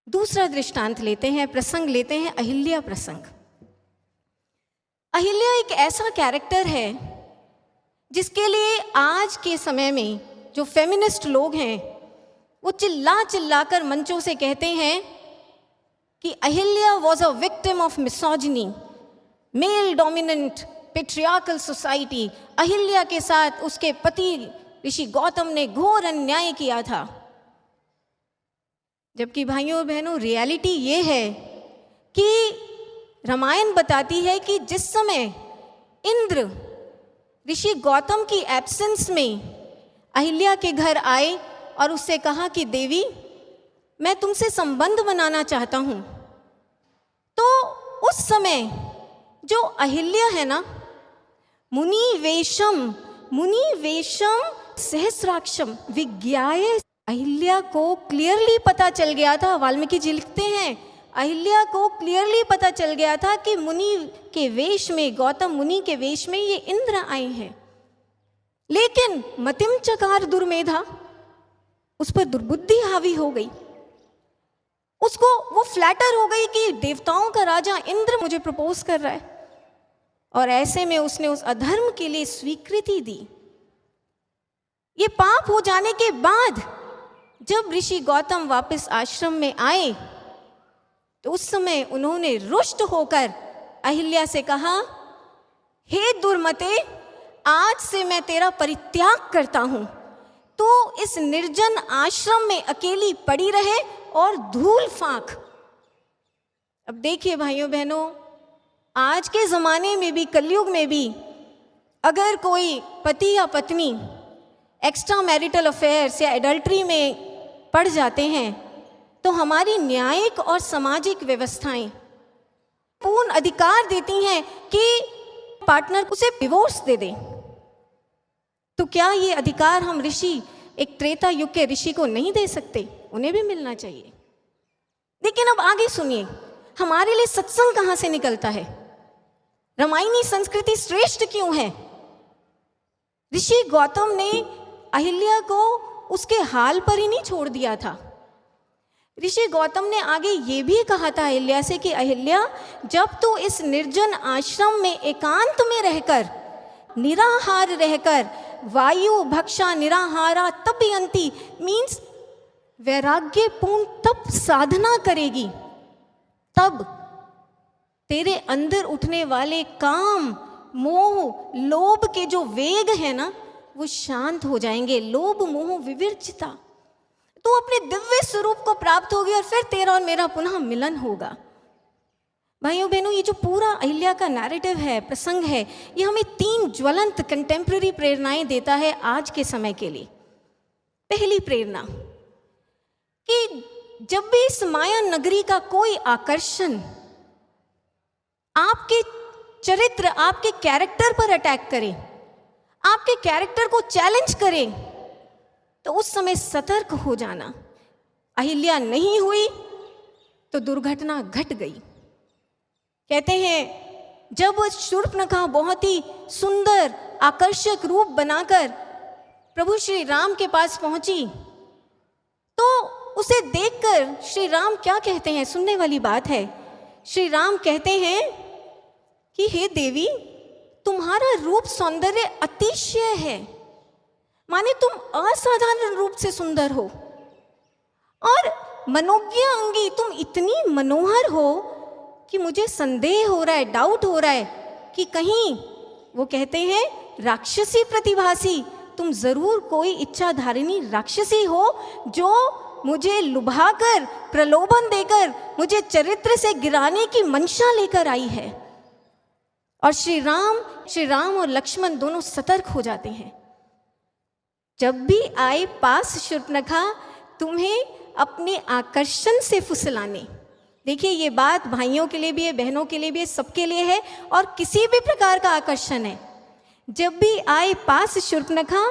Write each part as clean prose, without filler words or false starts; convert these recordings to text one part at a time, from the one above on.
दूसरा दृष्टांत लेते हैं, प्रसंग लेते हैं अहिल्या प्रसंग। अहिल्या एक ऐसा कैरेक्टर है जिसके लिए आज के समय में जो फेमिनिस्ट लोग हैं वो चिल्ला चिल्ला कर मंचों से कहते हैं कि Ahilya was a victim of misogyny, male dominant patriarchal society. Ahilya के साथ उसके पति ऋषि गौतम ने घोर अन्याय किया था। जबकि भाइयों और बहनों, रियलिटी ये है कि रामायण बताती है कि जिस समय इंद्र ऋषि गौतम की एब्सेंस में अहिल्या के घर आए और उससे कहा कि देवी, मैं तुमसे संबंध बनाना चाहता हूं, तो उस समय जो अहिल्या है ना, मुनि वेशम सहस्राक्षम विज्ञाय, अहिल्या को क्लियरली पता चल गया था। वाल्मीकि जी लिखते हैं, अहिल्या को क्लियरली पता चल गया था कि मुनि के वेश में, गौतम मुनि के वेश में ये इंद्र आए हैं। लेकिन मतिम चकार दुर्मेधा, उस पर दुर्बुद्धि हावी हो गई। उसको वो फ्लैटर हो गई कि देवताओं का राजा इंद्र मुझे प्रपोज कर रहा है, और ऐसे में उसने उस अधर्म के लिए स्वीकृति दी। ये पाप हो जाने के बाद जब ऋषि गौतम वापस आश्रम में आए तो उस समय उन्होंने रुष्ट होकर अहिल्या से कहा, हे दुर्मते, आज से मैं तेरा परित्याग करता हूं, तो इस निर्जन आश्रम में अकेली पड़ी रहे और धूल फांक। अब देखिए भाइयों बहनों, आज के ज़माने में भी, कलयुग में भी, अगर कोई पति या पत्नी एक्स्ट्रा मैरिटल अफेयर्स या एडल्ट्री में पड़ जाते हैं तो हमारी न्यायिक और सामाजिक व्यवस्थाएं पूर्ण अधिकार देती हैं कि पार्टनर उसे डिवोर्स दे दे। तो क्या ये अधिकार हम ऋषि, एक त्रेता युग के ऋषि को नहीं दे सकते? उन्हें भी मिलना चाहिए। लेकिन अब आगे सुनिए, हमारे लिए सत्संग कहां से निकलता है? रामायणी संस्कृति श्रेष्ठ क्यों है? ऋषि गौतम ने अहिल्या को उसके हाल पर ही नहीं छोड़ दिया था। ऋषि गौतम ने आगे ये भी कहा था अहिल्या से कि अहिल्या, जब तू इस निर्जन आश्रम में एकांत में रहकर, निराहार रहकर, वायु भक्षा निराहारा तपयंती मीन्स वैराग्यपूर्ण तप साधना करेगी, तब तेरे अंदर उठने वाले काम, मोह, लोभ के जो वेग है ना, वो शांत हो जाएंगे। लोभ मोह विवर्जिता, तो अपने दिव्य स्वरूप को प्राप्त होगी और फिर तेरा और मेरा पुनः मिलन होगा। भाइयों बहनों, ये जो पूरा अहिल्या का नैरेटिव है, प्रसंग है, ये हमें 3 ज्वलंत कंटेम्प्रेरी प्रेरणाएं देता है आज के समय के लिए। पहली प्रेरणा कि जब भी इस माया नगरी का कोई आकर्षण आपके चरित्र, आपके कैरेक्टर पर अटैक करे, आपके कैरेक्टर को चैलेंज करे, तो उस समय सतर्क हो जाना। अहिल्या नहीं हुई तो दुर्घटना घट गई। कहते हैं जब शूर्पणखा बहुत ही सुंदर आकर्षक रूप बनाकर प्रभु श्री राम के पास पहुंची, तो उसे देखकर श्री राम क्या कहते हैं? सुनने वाली बात है। श्री राम कहते हैं कि हे देवी, तुम्हारा रूप सौंदर्य अतिशय है, माने तुम असाधारण रूप से सुंदर हो, और मनोज्ञ अंगी, तुम इतनी मनोहर हो कि मुझे संदेह हो रहा है, डाउट हो रहा है कि कहीं, वो कहते हैं राक्षसी प्रतिभासी, तुम जरूर कोई इच्छाधारिणी राक्षसी हो जो मुझे लुभाकर, प्रलोभन देकर मुझे चरित्र से गिराने की मंशा लेकर आई है। और श्री राम और लक्ष्मण दोनों सतर्क हो जाते हैं। जब भी आए पास शूर्पणखा तुम्हें अपने आकर्षण से फुसलाने। देखिए, ये बात भाइयों के लिए भी है, बहनों के लिए भी है, सबके लिए है, और किसी भी प्रकार का आकर्षण है। जब भी आए पास शूर्पणखा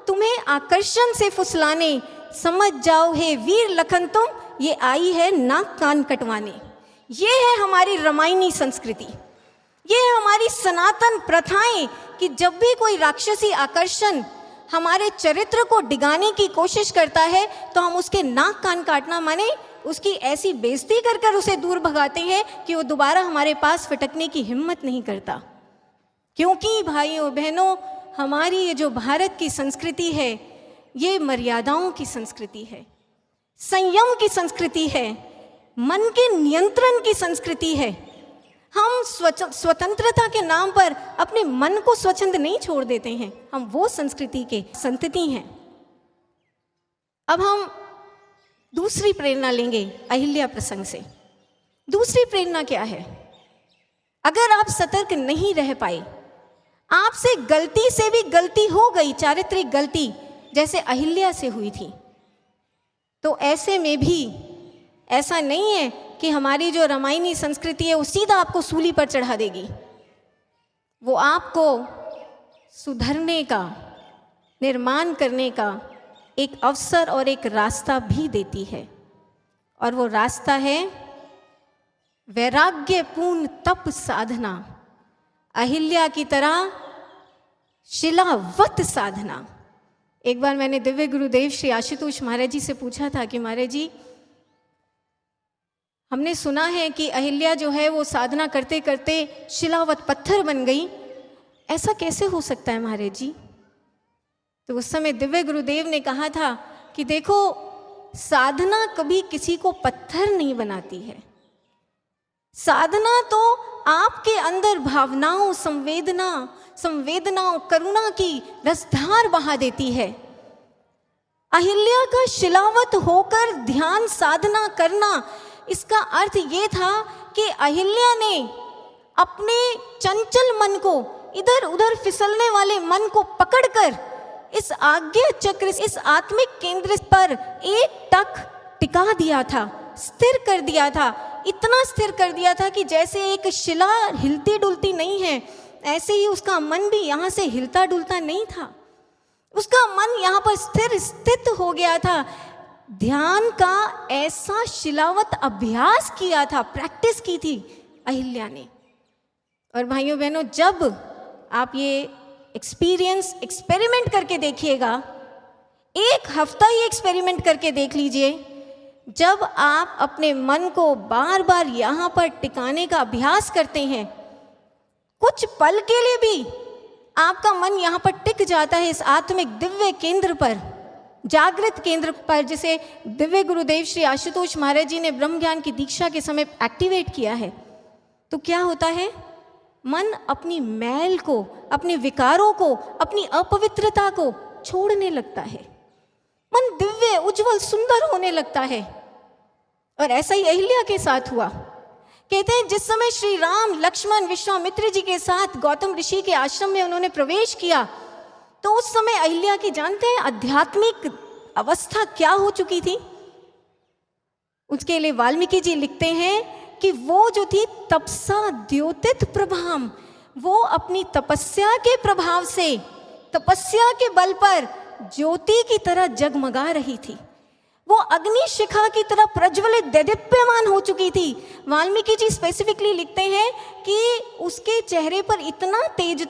तुम्हें आकर्षण से फुसलाने, समझ जाओ हे वीर लखन तुम, ये आई है नाक कान कटवाने। ये है हमारी रामायणी संस्कृति, ये है हमारी सनातन प्रथाएं कि जब भी कोई राक्षसी आकर्षण हमारे चरित्र को डिगाने की कोशिश करता है तो हम उसके नाक कान काटना, माने उसकी ऐसी बेइज्जती कर कर उसे दूर भगाते हैं कि वो दोबारा हमारे पास फटकने की हिम्मत नहीं करता। क्योंकि भाइयों बहनों, हमारी ये जो भारत की संस्कृति है, ये मर्यादाओं की संस्कृति है, संयम की संस्कृति है, मन के नियंत्रण की संस्कृति है। हम स्वतंत्रता के नाम पर अपने मन को स्वच्छंद नहीं छोड़ देते हैं, हम वो संस्कृति के संतति हैं। अब हम दूसरी प्रेरणा लेंगे अहिल्या प्रसंग से। दूसरी प्रेरणा क्या है? अगर आप सतर्क नहीं रह पाए, आपसे गलती से भी गलती हो गई, चारित्रिक गलती जैसे अहिल्या से हुई थी, तो ऐसे में भी ऐसा नहीं है कि हमारी जो रामायणी संस्कृति है वो सीधा आपको सूली पर चढ़ा देगी। वो आपको सुधरने का, निर्माण करने का एक अवसर और एक रास्ता भी देती है, और वो रास्ता है वैराग्यपूर्ण तप साधना, अहिल्या की तरह शिलावत साधना। एक बार मैंने दिव्य गुरुदेव श्री आशुतोष महाराज जी से पूछा था कि महाराज जी, हमने सुना है कि अहिल्या जो है वो साधना करते करते शिलावत पत्थर बन गई, ऐसा कैसे हो सकता है महाराज जी? तो उस समय दिव्य गुरुदेव ने कहा था कि देखो, साधना कभी किसी को पत्थर नहीं बनाती है। साधना तो आपके अंदर भावनाओं, संवेदनाओं, करुणा की रसधार बहा देती है। अहिल्या का शिलावत होकर ध्यान साधना करना, इसका अर्थ ये था कि अहिल्या ने अपने चंचल मन को, इधर उधर फिसलने वाले मन को पकड़कर इस आज्ञा चक्र, इस आत्मिक केंद्र पर एक टक टिका दिया था, स्थिर कर दिया था। इतना स्थिर कर दिया था कि जैसे एक शिला हिलती डुलती नहीं है, ऐसे ही उसका मन भी यहाँ से हिलता डुलता नहीं था। उसका मन यहाँ पर स्थित हो गया था। ध्यान का ऐसा शिलावत अभ्यास किया था, प्रैक्टिस की थी अहिल्या ने। और भाइयों बहनों, जब आप ये एक्सपेरिमेंट करके देखिएगा, एक हफ्ता ही एक्सपेरिमेंट करके देख लीजिए, जब आप अपने मन को बार बार यहाँ पर टिकाने का अभ्यास करते हैं, कुछ पल के लिए भी आपका मन यहाँ पर टिक जाता है, इस आत्मिक दिव्य केंद्र पर, जागृत केंद्र पर, जिसे दिव्य गुरुदेव श्री आशुतोष महाराज जी ने ब्रह्म ज्ञान की दीक्षा के समय एक्टिवेट किया है। तो क्या होता है? मन अपनी मैल को, अपने विकारों को, अपनी अपवित्रता को छोड़ने लगता है। मन दिव्य, उज्जवल, सुंदर होने लगता है। और ऐसा ही अहिल्या के साथ हुआ। कहते हैं जिस समय श्री राम, लक्ष्मण, विश्वामित्र जी के साथ गौतम ऋषि के आश्रम में उन्होंने प्रवेश किया, तो उस समय अहिल्या की, जानते हैं आध्यात्मिक अवस्था क्या हो चुकी थी? उसके लिए वाल्मीकि जी लिखते हैं कि वो जो थी तपसा द्योतित प्रभाम, वो अपनी तपस्या के प्रभाव से, तपस्या के बल पर ज्योति की तरह जगमगा रही थी। वो अग्नि शिखा की तरह प्रज्वलित, देदीप्यमान हो चुकी थी। वाल्मीकि जी स्पेसिफिकली लिखते हैं कि उसके चेहरे पर इतना तेज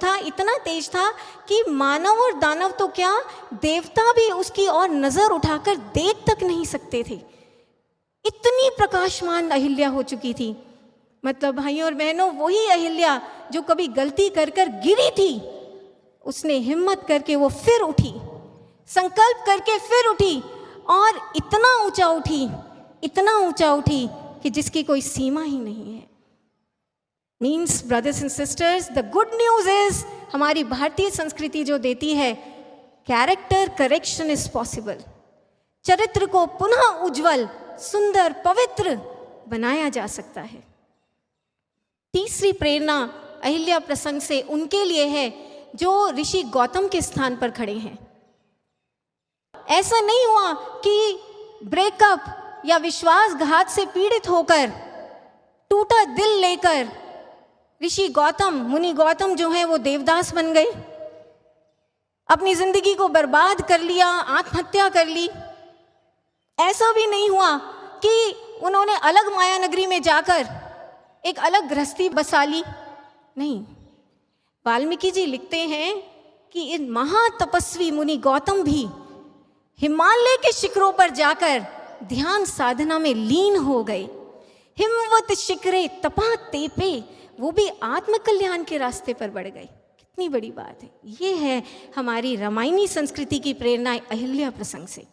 था कि मानव और दानव तो क्या, देवता भी उसकी ओर नजर उठाकर देख तक नहीं सकते थे। इतनी प्रकाशमान अहिल्या हो चुकी थी। मतलब भाइयों और बहनों, वही अहिल्या जो कभी गलती कर कर गिरी थी, उसने हिम्मत करके वो फिर उठी, संकल्प करके फिर उठी, और इतना ऊंचा उठी कि जिसकी कोई सीमा ही नहीं है। Means brothers and sisters, the good news is, हमारी भारतीय संस्कृति जो देती है, कैरेक्टर करेक्शन इज पॉसिबल। चरित्र को पुनः उज्जवल, सुंदर, पवित्र बनाया जा सकता है। तीसरी प्रेरणा अहिल्या प्रसंग से उनके लिए है जो ऋषि गौतम के स्थान पर खड़े हैं। ऐसा नहीं हुआ कि ब्रेकअप या विश्वासघात से पीड़ित होकर, टूटा दिल लेकर ऋषि गौतम, मुनि गौतम जो है वो देवदास बन गए, अपनी जिंदगी को बर्बाद कर लिया, आत्महत्या कर ली। ऐसा भी नहीं हुआ कि उन्होंने अलग माया नगरी में जाकर एक अलग गृहस्थी बसा ली। नहीं, वाल्मीकि जी लिखते हैं कि इन महातपस्वी मुनि गौतम भी हिमालय के शिखरों पर जाकर ध्यान साधना में लीन हो गए। हिम्मत शिखरे तपा तेपे, वो भी आत्म कल्याण के रास्ते पर बढ़ गए। कितनी बड़ी बात है। ये है हमारी रामायणी संस्कृति की प्रेरणा अहिल्या प्रसंग से।